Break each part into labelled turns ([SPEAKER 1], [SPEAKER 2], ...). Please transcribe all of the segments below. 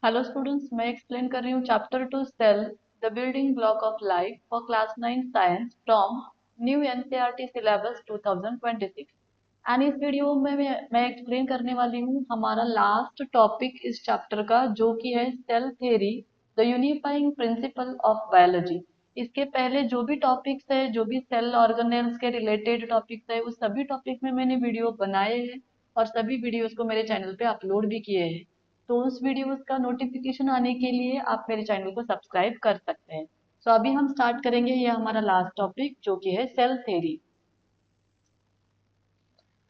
[SPEAKER 1] Hello students, मैं explain कर रही हूँ chapter 2 cell the building block of life for class 9 science from new NCERT syllabus 2026। And इस वीडियो में मैं एक्सप्लेन करने वाली हूँ हमारा लास्ट टॉपिक इस चैप्टर का, जो कि है cell theory the unifying principle of biology. इसके पहले जो भी टॉपिक्स है, जो भी सेल ऑर्गेनेल्स के रिलेटेड टॉपिक्स है, उस सभी टॉपिक में मैंने वीडियो बनाए हैं और सभी वीडियोस को मेरे चैनल पे अपलोड भी किए हैं। तो उस वीडियोस का नोटिफिकेशन आने के लिए आप मेरे चैनल को सब्सक्राइब कर सकते हैं। तो अभी हम स्टार्ट करेंगे, ये हमारा लास्ट टॉपिक जो कि है cell theory.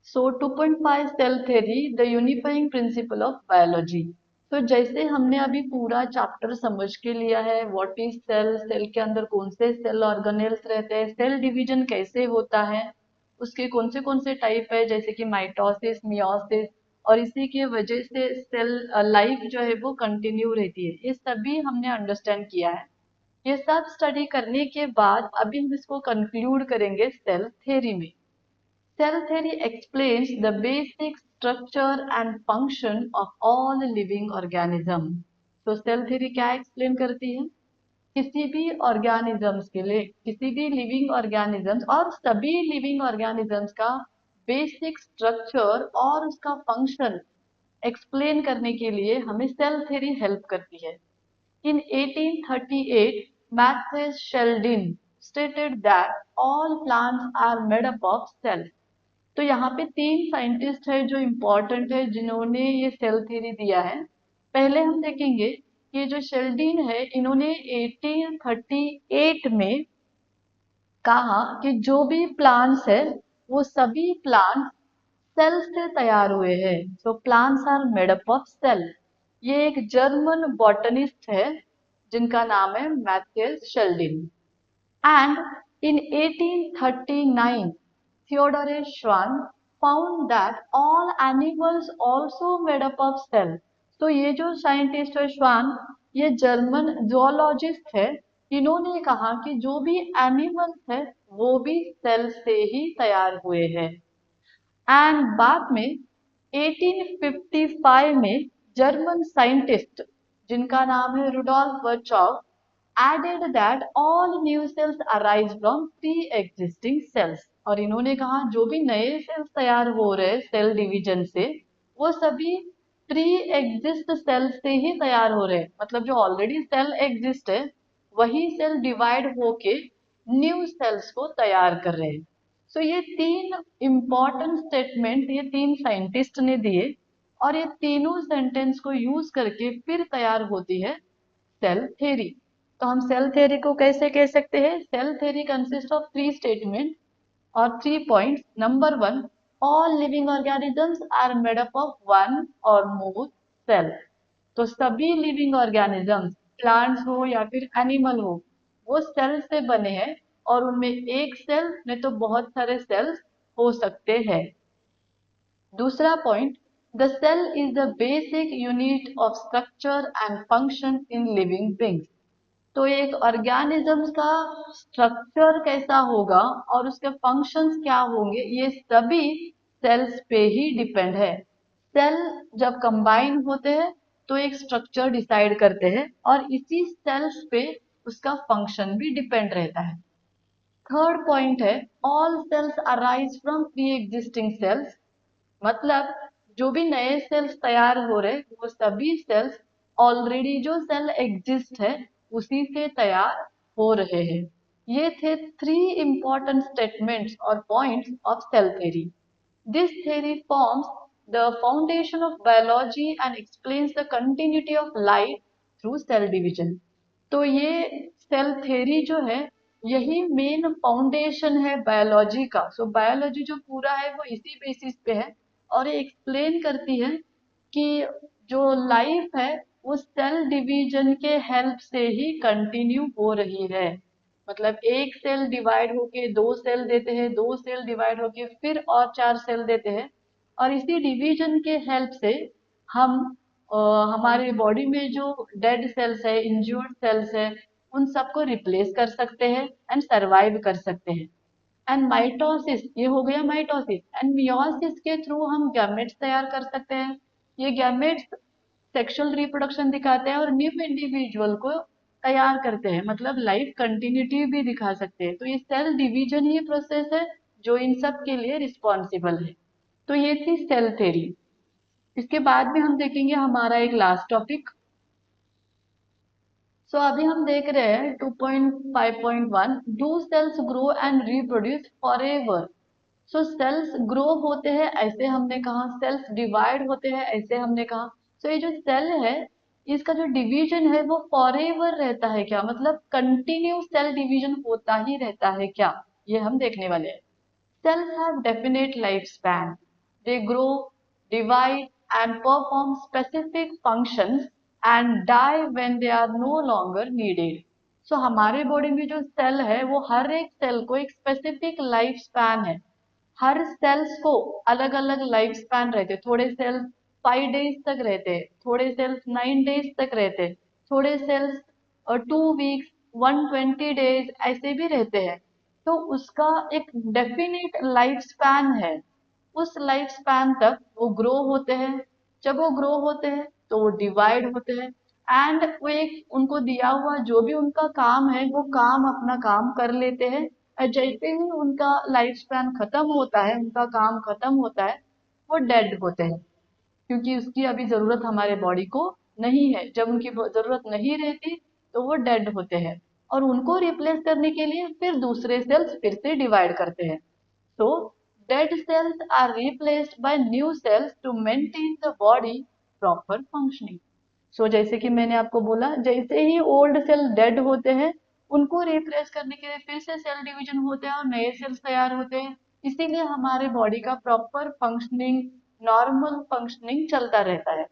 [SPEAKER 1] So 2.5 cell theory the unifying principle of biology. तो जैसे हमने अभी पूरा चैप्टर समझ के लिया है, व्हाट इज सेल, सेल के अंदर कौन से सेल ऑर्गेनेल्स रहते हैं, सेल डिवीजन कैसे होता है, उसके कौन से टाइप है, जैसे कि माइटोसिस, मियोसिस, और इसी की वजह से सेल लाइफ जो है वो कंटिन्यू रहती है, ये सभी हमने अंडरस्टैंड किया है। ये सब स्टडी करने के बाद अभी हम इसको कंक्लूड करेंगे सेल थ्योरी में। Cell theory explains the basic structure and function of all living organism। तो सेल थ्योरी क्या एक्सप्लेन करती है? किसी भी ऑर्गेनिजम्स के लिए, किसी भी लिविंग ऑर्गेनिजम्स और सभी लिविंग ऑर्गेनिजम्स का बेसिक स्ट्रक्चर और उसका फंक्शन एक्सप्लेन करने के लिए हमें सेल थ्योरी हेल्प करती है। In 1838, Matthias Sheldon stated that all plants are made up of cells। तो यहाँ पे तीन साइंटिस्ट है जो इम्पोर्टेंट है, जिन्होंने ये सेल थ्योरी दिया है। पहले हम देखेंगे कि जो शेल्डीन है, इन्होंने 1838 में कहा कि जो भी प्लांट्स है वो सभी प्लांट्स सेल से तैयार हुए हैं। So plants are made up of cell. ये एक जर्मन बॉटनिस्ट है जिनका नाम है Matthias Schleiden. And in 1839, Theodore Schwann found that all animals also made up of cell। तो ये जो साइंटिस्ट है श्वान, ये जर्मन जोलॉजिस्ट है। इन्होंने कहा कि जो भी एनिमल्स है वो भी सेल से ही तैयार हुए हैं। एंड बाद में 1855 में जर्मन साइंटिस्ट जिनका नाम है Rudolf वर्चॉव added that all new cells arise from pre-existing cells। और इन्होंने कहा जो भी नए सेल्स तैयार हो रहे हैं सेल डिवीजन से, वो सभी प्री एग्जिस्ट सेल से ही तैयार हो रहे हैं। मतलब जो ऑलरेडी सेल एग्जिस्ट है वही सेल डिवाइड होके न्यू सेल्स को तैयार कर रहे हैं। सो ये तीन इम्पॉर्टेंट स्टेटमेंट ये तीन साइंटिस्ट ने दिए, और ये तीनों सेंटेंस को यूज करके फिर तैयार होती है सेल थ्योरी। तो हम सेल थ्योरी को कैसे कह सकते हैं? Cell theory consist of three statement और three points. Number one, all living organisms are made up of one और मोर सेल। तो सभी लिविंग ऑर्गेनिजम्स, प्लांट्स हो या फिर एनिमल हो, वो सेल से बने हैं, और उनमें एक सेल नहीं तो बहुत सारे सेल्स हो सकते हैं। दूसरा point, the cell is the basic unit of structure and function in living beings. तो एक ऑर्गेनिज्म का स्ट्रक्चर कैसा होगा और उसके फंक्शंस क्या होंगे, ये सभी सेल्स पे ही डिपेंड है। सेल जब कंबाइन होते हैं तो एक स्ट्रक्चर डिसाइड करते हैं, और इसी सेल्स पे उसका फंक्शन भी डिपेंड रहता है। थर्ड पॉइंट है, all cells arise from pre existing cells. मतलब जो भी नए सेल्स तैयार हो रहे वो सभी सेल्स ऑलरेडी जो सेल एग्जिस्ट है उसी से तैयार हो रहे हैं। ये थे थ्री इंपॉर्टेंट स्टेटमेंट्स और points of cell theory. This theory forms the foundation of biology and explains the continuity of life through cell division. तो ये सेल थ्योरी जो है यही मेन फाउंडेशन है बायोलॉजी का। सो बायोलॉजी जो पूरा है वो इसी बेसिस पे है, और ये एक्सप्लेन करती है कि जो लाइफ है वो सेल डिवीजन के हेल्प से ही कंटिन्यू हो रही है। मतलब एक सेल डिवाइड होके दो सेल देते हैं, दो सेल डिवाइड होके फिर और चार सेल देते हैं, और इसी डिवीजन के हेल्प से हम अ, हमारे बॉडी में जो डेड सेल्स है, इंज्यूर्ड सेल्स है, उन सबको रिप्लेस कर सकते हैं एंड सरवाइव कर सकते हैं। एंड माइटोसिस, ये हो गया माइटोसिस। एंड मियोसिस के थ्रू हम गैमेट्स तैयार कर सकते हैं। ये गैमेट्स सेक्सुअल रिप्रोडक्शन दिखाते हैं और न्यू इंडिविजुअल को तैयार करते हैं, मतलब लाइफ कंटिन्यूटी भी दिखा सकते हैं। तो ये सेल डिवीजन ही प्रोसेस है जो इन सब के लिए रिस्पॉन्सिबल है। तो ये थी सेल थ्योरी। इसके बाद में हम देखेंगे हमारा एक लास्ट टॉपिक। सो अभी हम देख रहे हैं 2.5.1, do cells grow and reproduce forever. So cells grow होते हैं ऐसे हमने कहा, सेल्स डिवाइड होते हैं ऐसे हमने कहा। सो ये जो सेल है इसका जो डिवीजन है वो फॉरएवर रहता है क्या, मतलब कंटिन्यू सेल डिवीजन होता ही रहता है क्या, ये हम देखने वाले हैं। Cells have definite lifespan. They grow, divide, and perform specific functions and die when they are no longer needed. So हमारे बॉडी में जो सेल है वो हर एक सेल को एक स्पेसिफिक लाइफ स्पैन है। हर सेल्स को अलग अलग लाइफ स्पैन रहते, थोड़े सेल्स 5 डेज तक रहते, थोड़े सेल्स 9 डेज तक रहते, थोड़े सेल्स 2 वीक्स 120 डेज ऐसे भी रहते हैं। तो उसका एक डेफिनेट लाइफ स्पैन है, उस लाइफ स्पैन तक वो ग्रो होते हैं। जब वो ग्रो होते हैं तो वो डिवाइड होते हैं एंड वो एक उनको दिया हुआ जो भी उनका काम है वो काम अपना काम कर लेते हैं। और जैसे ही उनका लाइफ स्पैन खत्म होता है, उनका काम खत्म होता है, वो डेड होते हैं, क्योंकि उसकी अभी जरूरत हमारे बॉडी को नहीं है। जब उनकी जरूरत नहीं रहती तो वो डेड होते हैं और उनको रिप्लेस करने के लिए फिर दूसरे सेल्स फिर से डिवाइड करते हैं। So, dead cells are replaced by new cells to maintain the body proper functioning. So, जैसे कि मैंने आपको बोला, जैसे ही ओल्ड सेल डेड होते हैं उनको रिप्लेस करने के लिए फिर से सेल डिवीजन होते हैं और नए सेल्स तैयार होते हैं। इसीलिए हमारे बॉडी का प्रॉपर फंक्शनिंग, नॉर्मल फंक्शनिंग चलता रहता है।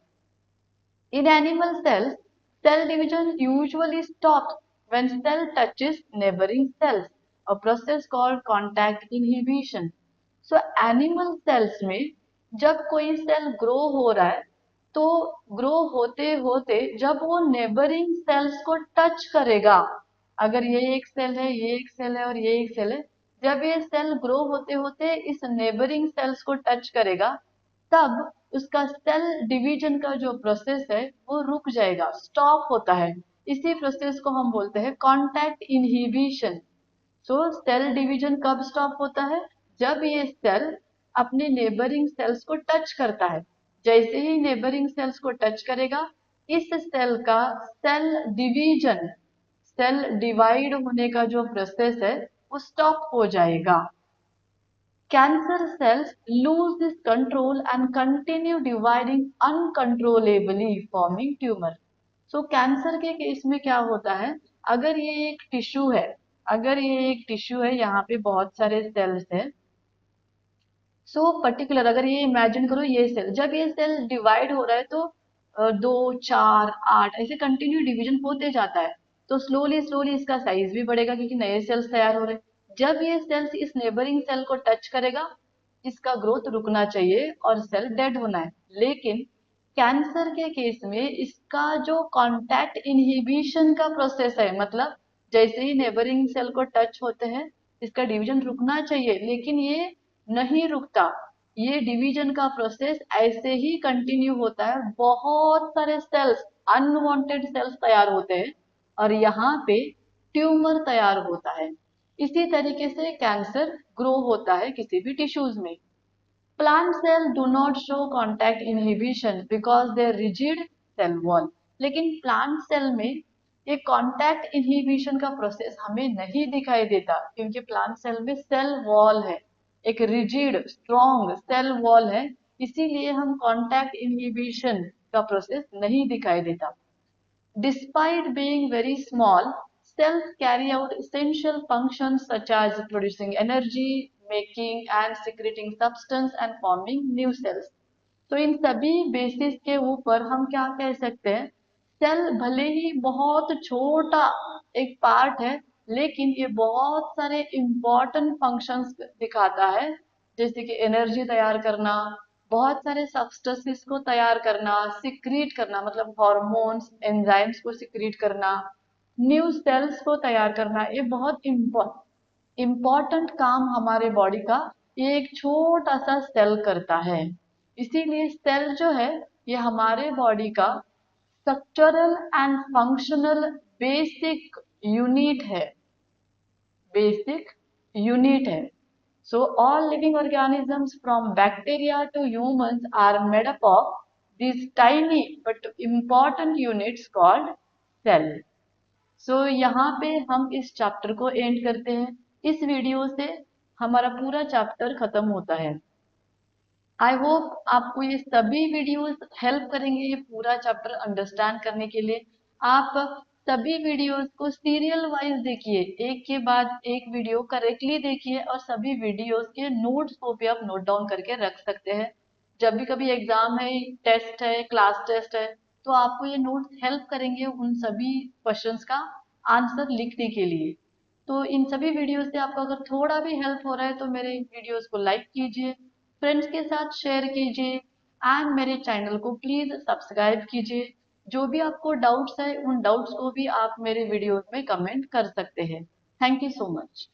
[SPEAKER 1] In animal cells, cell division usually stops when cell touches neighboring cells, a process called contact inhibition. So animal cells में जब कोई सेल ग्रो हो रहा है तो ग्रो होते होते जब वो नेबरिंग सेल्स को टच करेगा, अगर ये एक सेल है, ये एक सेल है और ये एक सेल है, जब ये सेल ग्रो होते होते इस नेबरिंग सेल्स को टच करेगा तब उसका सेल डिवीजन का जो प्रोसेस है वो रुक जाएगा, स्टॉप होता है। इसी प्रोसेस को हम बोलते हैं कांटेक्ट इनहिबिशन। सो सेल डिवीजन कब स्टॉप होता है, जब ये सेल अपने नेबरिंग सेल्स को टच करता है। जैसे ही नेबरिंग सेल्स को टच करेगा इस सेल का सेल डिवीजन, सेल डिवाइड होने का जो प्रोसेस है वो स्टॉप हो जाएगा। Cancer cells lose this control and continue dividing uncontrollably, forming tumor. So cancer के केस में क्या होता है, अगर ये एक टिश्यू है, अगर ये एक टिश्यू है, यहाँ पे बहुत सारे सेल्स हैं। सो पर्टिकुलर अगर ये इमेजिन करो, ये सेल जब ये सेल डिवाइड हो रहा है तो 2, 4, 8 ऐसे कंटिन्यू डिवीजन होते जाता है। तो स्लोली स्लोली इसका साइज भी बढ़ेगा क्योंकि नए सेल्स तैयार हो रहे हैं। जब ये सेल्स इस नेबरिंग सेल को टच करेगा इसका ग्रोथ रुकना चाहिए और सेल डेड होना है। लेकिन कैंसर के केस में इसका जो कांटेक्ट इनहिबिशन का प्रोसेस है, मतलब जैसे ही नेबरिंग सेल को टच होते हैं इसका डिवीजन रुकना चाहिए लेकिन ये नहीं रुकता। ये डिवीजन का प्रोसेस ऐसे ही कंटिन्यू होता है, बहुत सारे सेल्स, अनवांटेड सेल्स तैयार होते हैं और यहाँ पे ट्यूमर तैयार होता है। इसी तरीके से कैंसर ग्रो होता है किसी भी टिश्यूज में। Plant cells do not show contact inhibition because they are rigid cell wall. लेकिन प्लांट सेल में ये कांटेक्ट इनहिबिशन का प्रोसेस हमें नहीं दिखाई देता क्योंकि प्लांट सेल में सेल वॉल है, एक रिजिड स्ट्रॉन्ग सेल वॉल है, इसीलिए हम कांटेक्ट इनहिबिशन का प्रोसेस नहीं दिखाई देता। Despite being very small, cells carry out essential functions such as producing energy, making and secreting substance and forming new cells. तो इन सभी बेसिस के ऊपर हम क्या कह सकते हैं, सेल भले ही बहुत छोटा एक पार्ट है लेकिन ये बहुत सारे इंपॉर्टेंट फंक्शंस दिखाता है, जैसे कि एनर्जी तैयार करना, बहुत सारे सब्सटेंसेस को तैयार करना, सिक्रीट करना मतलब हार्मोन्स एंजाइम्स को सिक्रीट करना, न्यू सेल्स को तैयार करना, ये बहुत इम्पोर्टेंट काम हमारे बॉडी का ये एक छोटा सा सेल करता है। इसीलिए सेल जो है ये हमारे बॉडी का structural and functional basic unit है, बेसिक यूनिट है। So all living organisms from bacteria to humans are made up of these tiny but important units called cell. So यहाँ पे हम इस चैप्टर को एंड करते हैं। इस वीडियो से हमारा पूरा चैप्टर खत्म होता है। आई होप आपको ये सभी वीडियोस हेल्प करेंगे ये पूरा चैप्टर अंडरस्टैंड करने के लिए। आप सभी वीडियोस को सीरियल वाइज देखिए, एक के बाद एक वीडियो करेक्टली देखिए और सभी वीडियोस के नोट्स को भी आप नोट डाउन करके रख सकते हैं। जब भी कभी एग्जाम है, टेस्ट है, क्लास टेस्ट है, तो आपको ये नोट्स हेल्प करेंगे उन सभी क्वेश्चंस का आंसर लिखने के लिए। तो इन सभी वीडियो से आपको अगर थोड़ा भी हेल्प हो रहा है तो मेरे वीडियोस को लाइक कीजिए, फ्रेंड्स के साथ शेयर कीजिए एंड मेरे चैनल को प्लीज सब्सक्राइब कीजिए। जो भी आपको डाउट्स है उन डाउट्स को भी आप मेरे वीडियोस में कमेंट कर सकते हैं। Thank you so much.